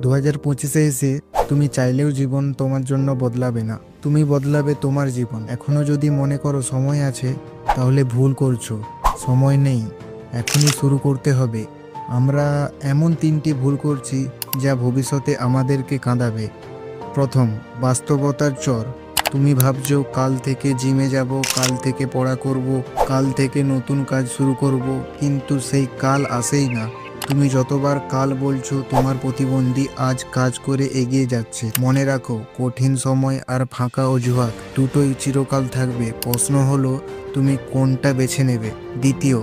2025-এ এসে তুমি চাইলেও জীবন তোমার জন্য বদলাবে না, তুমি বদলাবে তোমার জীবন। এখনো যদি মনে করো সময় আছে, তাহলে ভুল করছো। সময় নেই, এখনই শুরু করতে হবে। আমরা এমন 3টি ভুল করছি যা ভবিষ্যতে আমাদেরকে কাঁদাবে। প্রথম, বাস্তবতার চর। তুমি ভাবছো কাল থেকে জিমে যাব, কাল থেকে পড়া করব, কাল থেকে নতুন কাজ শুরু করব, কিন্তু সেই কাল আসেই না। তুমি যতবার কাল বলছো, তোমার প্রতিবন্ধী আজ কাজ করে এগিয়ে যাচ্ছে। মনে রাখো, কঠিন সময় আর ফাঁকা অজুহাত দুটোই চিরকাল থাকবে। প্রশ্ন হলো তুমি কোনটা বেছে নেবে। দ্বিতীয়,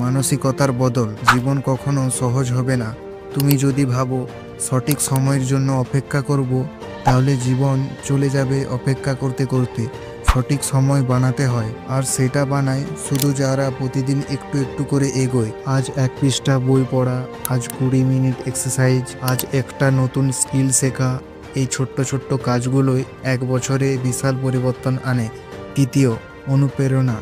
মানসিকতার বদল। জীবন কখনো সহজ হবে না। তুমি যদি ভাবো সঠিক সময়ের জন্য অপেক্ষা করব, তাহলে জীবন চলে যাবে অপেক্ষা করতে করতে। সঠিক সময় বানাতে হয়, আর সেটা বানায় শুধু যারা প্রতিদিন একটু একটু করে এগোয়। আজ 1 পৃষ্ঠা বই পড়া, আজ 20 মিনিট এক্সারসাইজ, আজ একটা নতুন স্কিল শেখা। এই ছোট্ট ছোট্ট কাজগুলোই 1 বছরে বিশাল পরিবর্তন আনে। তৃতীয়, অনুপ্রেরণা।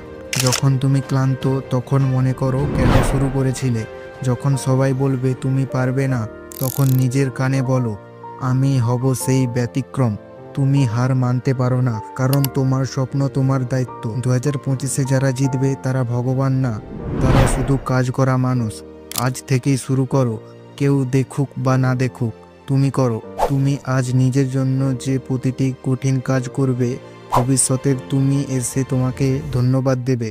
যখন তুমি ক্লান্ত, তখন মনে করো কেন শুরু করেছিলে। যখন সবাই বলবে তুমি পারবে না, তখন নিজের কানে বলো আমি হব সেই ব্যতিক্রম। তুমি হার মানতে পারো না, কারণ তোমার স্বপ্ন তোমার দায়িত্ব। 2025-এ যারা জিতবে তারা ভগবান না, তারা শুধু কাজ করা মানুষ। আজ থেকেই শুরু করো। কেউ দেখুক বা না দেখুক, তুমি করো। তুমি আজ নিজের জন্য যে প্রতিটি কঠিন কাজ করবে, ভবিষ্যতের তুমি এসে তোমাকে ধন্যবাদ দেবে।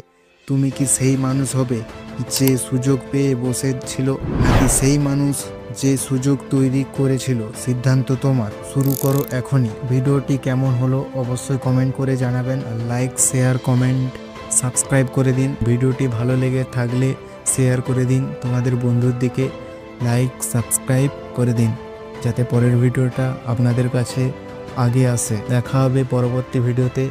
তুমি কি সেই মানুষ হবে যে সুযোগ পেয়ে বসে ছিল, নাকি সেই মানুষ যে সুযোগ তৈরি করেছিল? সিদ্ধান্ত তোমার। শুরু করো এখনই। ভিডিওটি কেমন হলো অবশ্যই কমেন্ট করে জানাবেন। লাইক, শেয়ার, কমেন্ট, সাবস্ক্রাইব করে দিন। ভিডিওটি ভালো লেগে থাকলে শেয়ার করে দিন তোমাদের বন্ধুর দিকে। লাইক, সাবস্ক্রাইব করে দিন, যাতে পরের ভিডিওটা আপনাদের কাছে আগে আসে। দেখা হবে পরবর্তী ভিডিওতে।